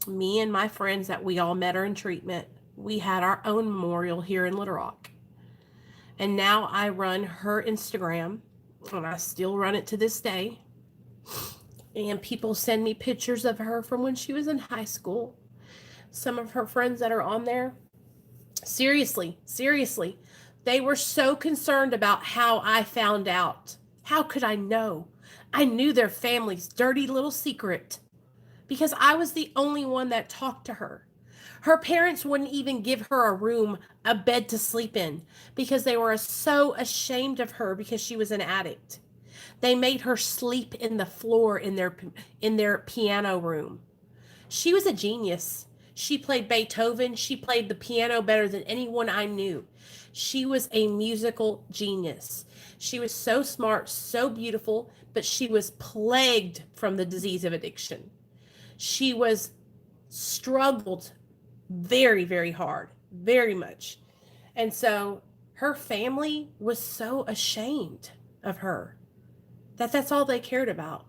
S1: Me and my friends that we all met her in treatment, we had our own memorial here in Little Rock. And now I run her Instagram, and I still run it to this day. And people send me pictures of her from when she was in high school. Some of her friends that are on there, seriously, they were so concerned about how I found out. How could I know? I knew their family's dirty little secret because I was the only one that talked to her. Her parents wouldn't even give her a room, a bed to sleep in, because they were so ashamed of her because she was an addict. They made her sleep in the floor in their piano room. She was a genius. She played Beethoven. She played the piano better than anyone I knew. She was a musical genius. She was so smart, so beautiful, but she was plagued from the disease of addiction. She was struggled very, very hard, very much. And so her family was so ashamed of her that that's all they cared about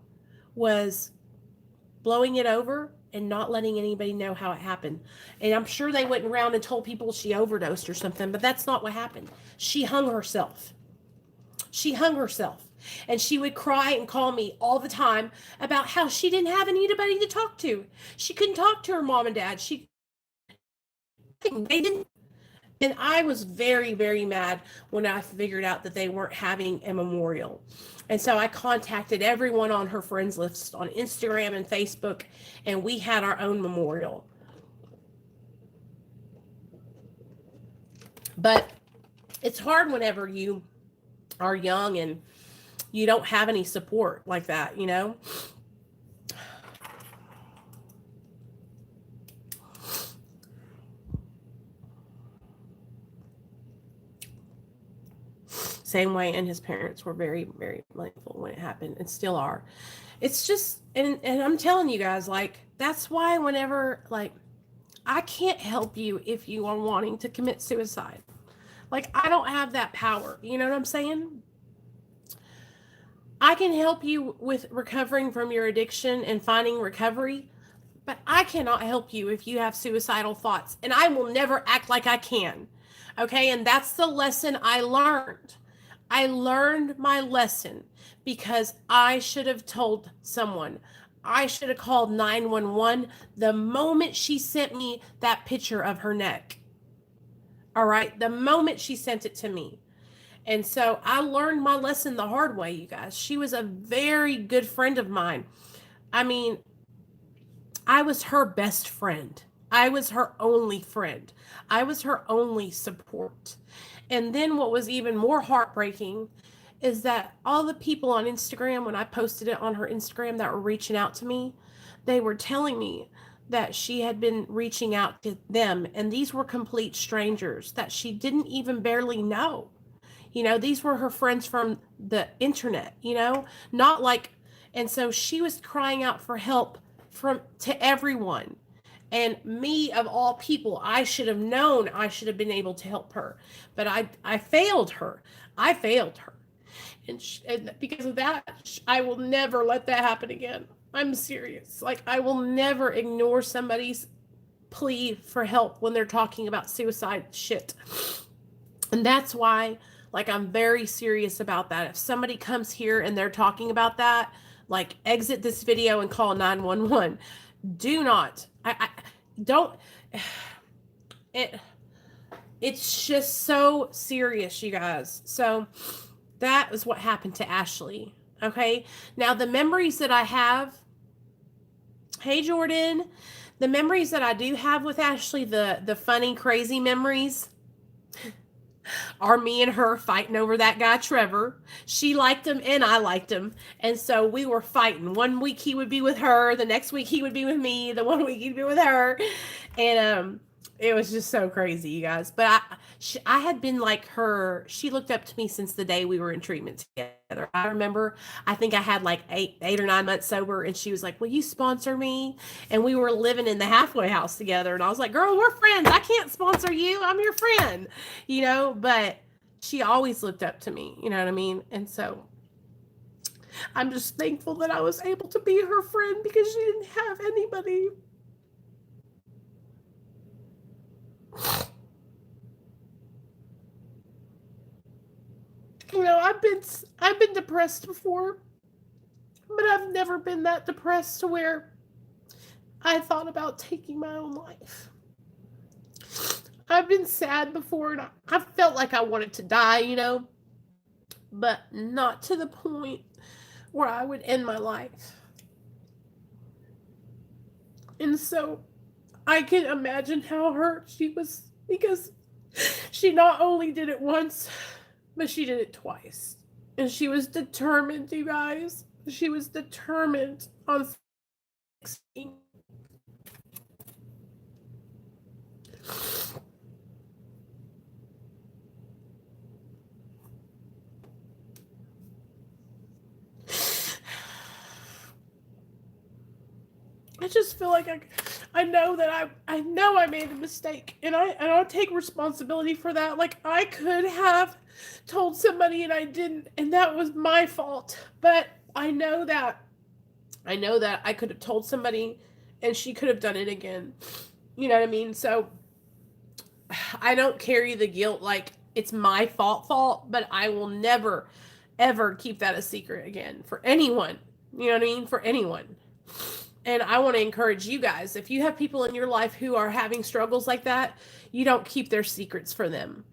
S1: was blowing it over and not letting anybody know how it happened. And I'm sure they went around and told people she overdosed or something, but that's not what happened. She hung herself. She hung herself. And she would cry and call me all the time about how she didn't have anybody to talk to. She couldn't talk to her mom and dad. They didn't. And I was very, very mad when I figured out that they weren't having a memorial. And so I contacted everyone on her friends list on Instagram and Facebook, and we had our own memorial. But it's hard whenever you are young and you don't have any support like that, you know? Same way, and his parents were very, very mindful when it happened and still are. It's just, and I'm telling you guys, like, that's why whenever, like, I can't help you if you are wanting to commit suicide. Like, I don't have that power. You know what I'm saying? I can help you with recovering from your addiction and finding recovery, but I cannot help you if you have suicidal thoughts, and I will never act like I can. Okay? And that's the lesson I learned. I learned my lesson because I should have told someone. I should have called 911 the moment she sent me that picture of her neck. All right? The moment she sent it to me. And so I learned my lesson the hard way, you guys. She was a very good friend of mine. I mean, I was her best friend. I was her only friend. I was her only support. And then what was even more heartbreaking is that all the people on Instagram, when I posted it on her Instagram that were reaching out to me, they were telling me that she had been reaching out to them. And these were complete strangers that she didn't even barely know. You know, these were her friends from the internet, you know, not like, and so she was crying out for help to everyone. And me, of all people, I should have known I should have been able to help her. But I failed her. I failed her. And because of that, I will never let that happen again. I'm serious. Like, I will never ignore somebody's plea for help when they're talking about suicide shit. And that's why, like, I'm very serious about that. If somebody comes here and they're talking about that, like, exit this video and call 911. Do not. I don't. It's just so serious, you guys. So that is what happened to Ashley. Okay. Now the memories that I have. Hey, Jordan. The memories that I do have with Ashley, the funny, crazy memories, are me and her fighting over that guy, Trevor. She liked him and I liked him. And so we were fighting. One week he would be with her. The next week he would be with me. The one week he'd be with her. And It was just so crazy, you guys. But I had been like her. She looked up to me since the day we were in treatment together. I remember, I think I had like 8 or 9 months sober, and she was like, "Will you sponsor me?" And we were living in the halfway house together, and I was like, "Girl, we're friends. I can't sponsor you. I'm your friend," you know. But she always looked up to me. You know what I mean? And so I'm just thankful that I was able to be her friend because she didn't have anybody. You know, I've been depressed before, but I've never been that depressed to where I thought about taking my own life. I've been sad before, and I felt like I wanted to die, you know, but not to the point where I would end my life. And so I can imagine how hurt she was, because she not only did it once, but she did it twice. And she was determined, you guys. She was determined on succeeding. I just feel like I know that I know I made a mistake, and I'll take responsibility for that. Like, I could have told somebody and I didn't, and that was my fault. But I know that I could have told somebody and she could have done it again. You know what I mean? So I don't carry the guilt like it's my fault, but I will never ever keep that a secret again for anyone. You know what I mean? For anyone. And I want to encourage you guys, if you have people in your life who are having struggles like that, you don't keep their secrets for them.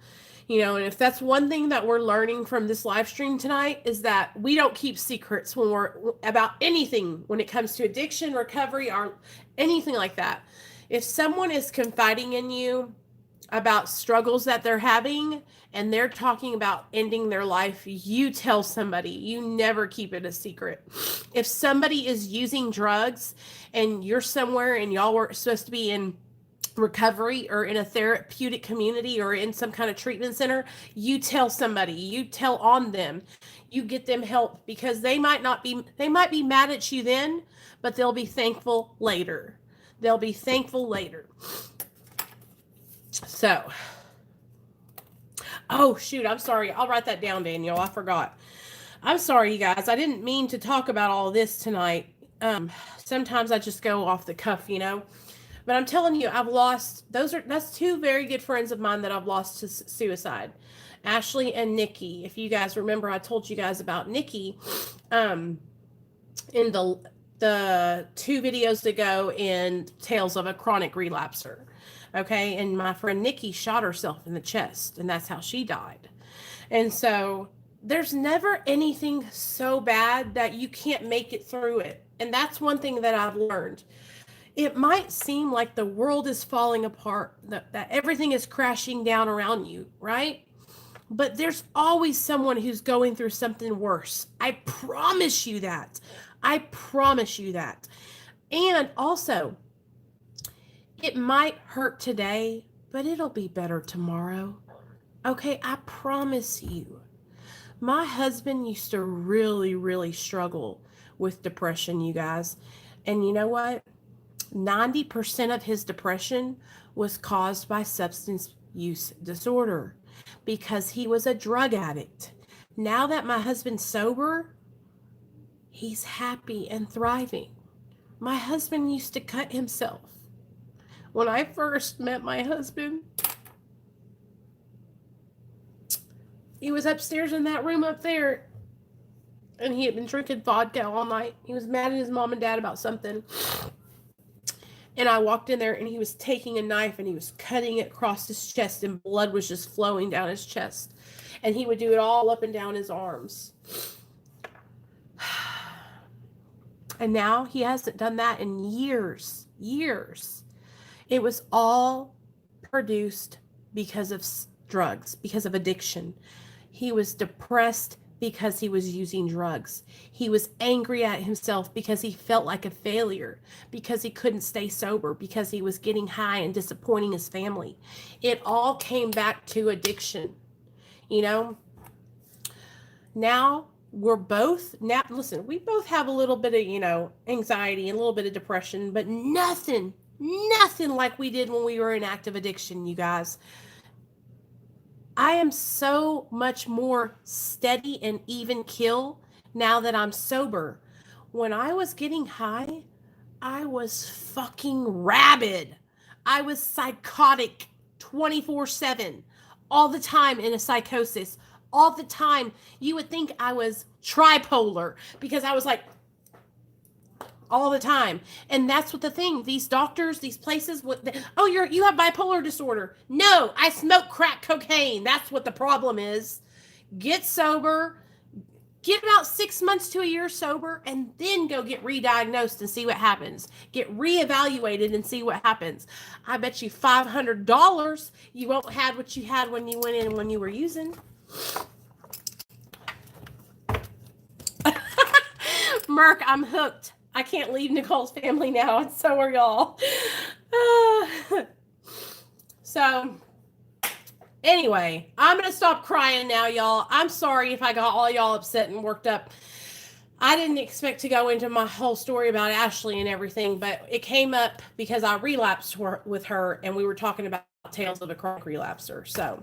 S1: You know, and if that's one thing that we're learning from this live stream tonight, is that we don't keep secrets when we're about anything when it comes to addiction, recovery, or anything like that. If someone is confiding in you about struggles that they're having and they're talking about ending their life, you tell somebody. You never keep it a secret. If somebody is using drugs and you're somewhere and y'all were supposed to be in recovery or in a therapeutic community or in some kind of treatment center, you tell somebody. You tell on them. You get them help, because they might be mad at you then, but they'll be thankful later. They'll be thankful later. So, oh shoot, I'm sorry. I'll write that down, Daniel. I forgot. I'm sorry, you guys. I didn't mean to talk about all this tonight. Sometimes I just go off the cuff, you know. But I'm telling you, I've lost, that's two very good friends of mine that I've lost to suicide. Ashley and Nikki. If you guys remember, I told you guys about Nikki in the 2 videos ago in Tales of a Chronic Relapser. Okay, and my friend Nikki shot herself in the chest, and that's how she died. And so there's never anything so bad that you can't make it through it. And that's one thing that I've learned. It might seem like the world is falling apart, that everything is crashing down around you, right? But there's always someone who's going through something worse. I promise you that. I promise you that. And also, it might hurt today, but it'll be better tomorrow. Okay, I promise you. My husband used to really, really struggle with depression, you guys. And you know what? 90% of his depression was caused by substance use disorder because he was a drug addict. Now that my husband's sober, he's happy and thriving. My husband used to cut himself. When I first met my husband, he was upstairs in that room up there, and he had been drinking vodka all night. He was mad at his mom and dad about something. And I walked in there, and he was taking a knife, and he was cutting it across his chest, and blood was just flowing down his chest. And he would do it all up and down his arms. And now he hasn't done that in years. It was all produced because of drugs, because of addiction. He was depressed because he was using drugs. He was angry at himself because he felt like a failure, because he couldn't stay sober, because he was getting high and disappointing his family. It all came back to addiction. You know, now listen, we both have a little bit of, anxiety and a little bit of depression, but nothing like we did when we were in active addiction, you guys. I am so much more steady and even kill now that I'm sober. When I was getting high, I was fucking rabid. I was psychotic 24/7, all the time in a psychosis, all the time. You would think I was tripolar because I was like, all the time. And that's what the thing, these doctors, these places, you have bipolar disorder. No, I smoke crack cocaine. That's what the problem is. Get sober, get about 6 months to a year sober, and then go get re-diagnosed and see what happens. Get reevaluated and see what happens. I bet you $500 you won't have what you had when you went in when you were using. Merc, I'm hooked. I can't leave Nicole's family now, and so are y'all. So, anyway, I'm going to stop crying now, y'all. I'm sorry if I got all y'all upset and worked up. I didn't expect to go into my whole story about Ashley and everything, but it came up because I relapsed with her, and we were talking about tales of a chronic relapser. So,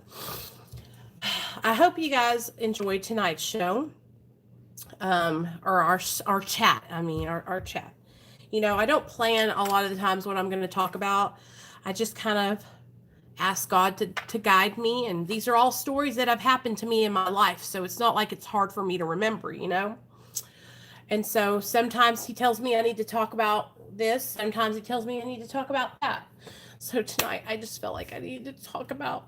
S1: I hope you guys enjoyed tonight's show. Or our chat. Our chat. I don't plan a lot of the times what I'm going to talk about. I just kind of ask God to guide me. And these are all stories that have happened to me in my life. So it's not like it's hard for me to remember, And so sometimes he tells me I need to talk about this. Sometimes he tells me I need to talk about that. So tonight I just felt like I needed to talk about,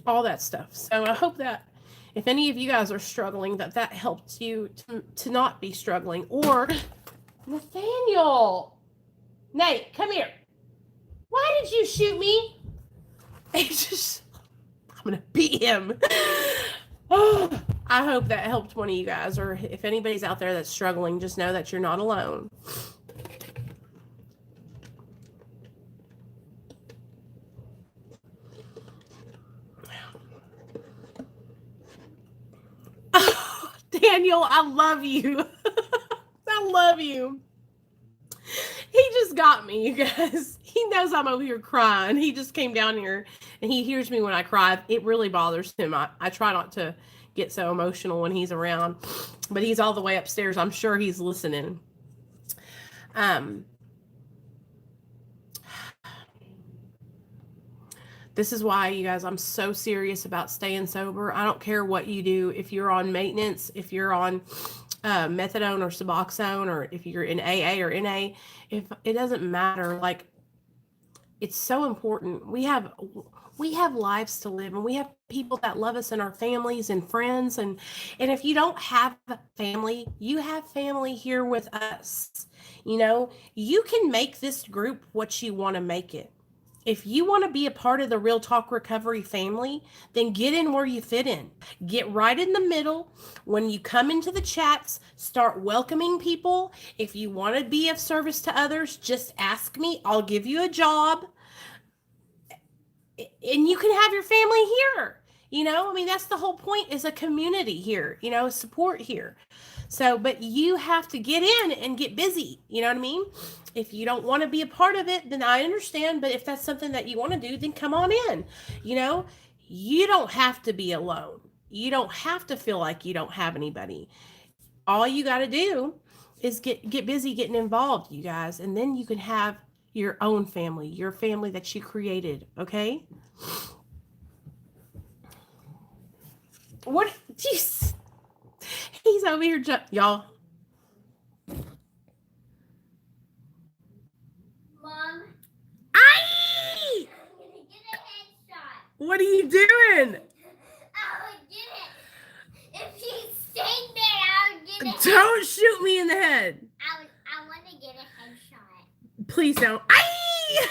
S1: all that stuff. So I hope that if any of you guys are struggling, that helps you to not be struggling. Or, Nathaniel, Nate, come here. Why did you shoot me? I'm going to beat him. Oh, I hope that helped one of you guys. Or if anybody's out there that's struggling, just know that you're not alone. Daniel, I love you. I love you. He just got me, you guys. He knows I'm over here crying. He just came down here and he hears me when I cry. It really bothers him. I try not to get so emotional when he's around, but he's all the way upstairs. I'm sure he's listening. This is why, you guys, I'm so serious about staying sober. I don't care what you do. If you're on maintenance, if you're on methadone or Suboxone, or if you're in AA or NA, if it doesn't matter. Like, it's so important. We have lives to live, and we have people that love us, and our families and friends. And if you don't have family, you have family here with us. You can make this group what you want to make it. If you want to be a part of the Real Talk Recovery family, then get in where you fit in. Get right in the middle. When you come into the chats, start welcoming people. If you want to be of service to others, just ask me. I'll give you a job. And you can have your family here. That's the whole point, is a community here, support here. So, but you have to get in and get busy. You know what I mean? If you don't want to be a part of it, then I understand. But if that's something that you want to do, then come on in. You don't have to be alone. You don't have to feel like you don't have anybody. All you got to do is get busy getting involved, you guys. And then you can have your own family, your family that you created. Okay? What? Jeez. He's over here, y'all.
S2: Mom.
S1: Aye!
S2: I'm gonna get a headshot.
S1: What are you doing?
S2: I would get it. If she's staying there, I would get it.
S1: Don't shoot me in the head.
S2: I want to get a headshot.
S1: Please don't. Aye!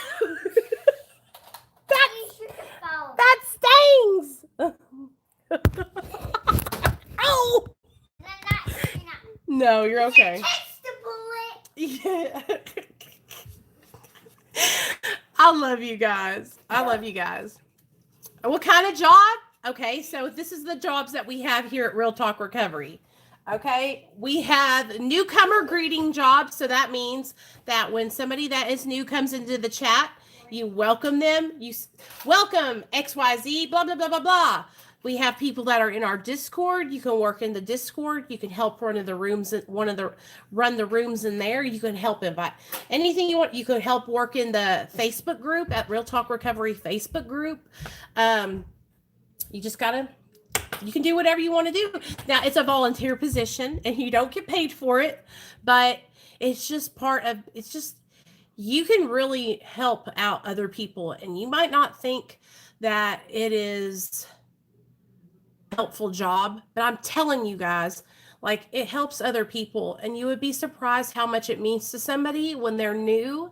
S2: Please shoot the phone.
S1: That stings. No, you're okay.
S2: Catch the bullet.
S1: Yeah. I love you guys. I love you guys. What kind of job? Okay, so this is the jobs that we have here at Real Talk Recovery. Okay, we have newcomer greeting jobs. So that means that when somebody that is new comes into the chat, you welcome them. You welcome XYZ, blah, blah, blah, blah, blah. We have people that are in our Discord. You can work in the Discord. You can help run the rooms, run the rooms in there. You can help invite anything you want. You could help work in the Facebook group at Real Talk Recovery Facebook group. You just gotta, you can do whatever you want to do. Now it's a volunteer position and you don't get paid for it, but it's just part of, it's just, you can really help out other people. And you might not think that it is helpful job, but I'm telling you guys, like, it helps other people, and you would be surprised how much it means to somebody when they're new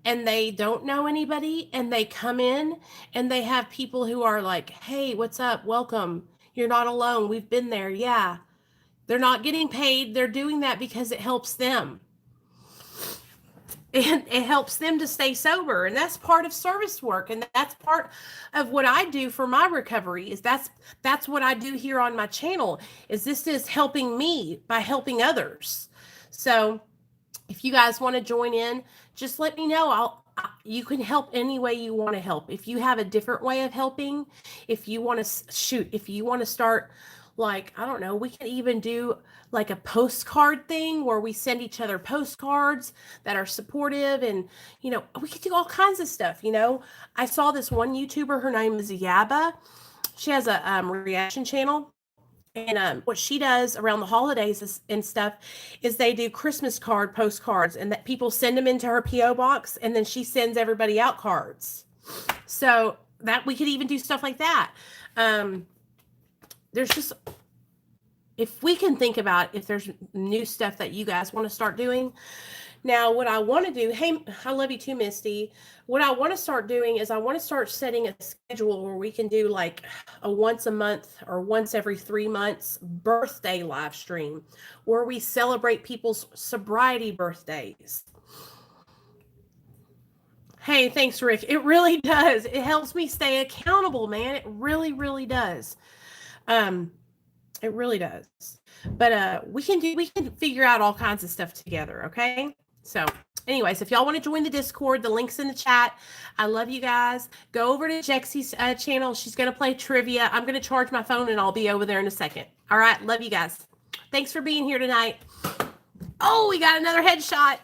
S1: and they don't know anybody and they come in and they have people who are like, hey, what's up? Welcome. You're not alone. We've been there. Yeah. They're not getting paid. They're doing that because it helps them. And it helps them to stay sober. And that's part of service work. And that's part of what I do for my recovery. Is that's what I do here on my channel. Is this is helping me by helping others. So if you guys want to join in, just let me know. You can help any way you want to help. If you have a different way of helping, if you want to if you want to start, like, I don't know, we can even do like a postcard thing where we send each other postcards that are supportive, and, you know, we could do all kinds of stuff. You know, I saw this one YouTuber, her name is Yaba. She has a reaction channel. And what she does around the holidays and stuff is they do Christmas postcards, and that people send them into her P.O. box, and then she sends everybody out cards. So that we could even do stuff like that. There's just, if we can think about if there's new stuff that you guys want to start doing. Now, what I want to do, hey, I love you too, Misty. What I want to start doing is I want to start setting a schedule where we can do like a once a month or once every 3 months birthday live stream where we celebrate people's sobriety birthdays. Hey, thanks, Rick. It really does. It helps me stay accountable, man. It really, really does. It really does. But we can figure out all kinds of stuff together, okay? So anyways, if y'all want to join the Discord, the link's in the chat. I love you guys. Go over to Jexie's channel. She's going to play trivia. I'm going to charge my phone and I'll be over there in a second. All right. Love you guys. Thanks for being here tonight. Oh, we got another headshot.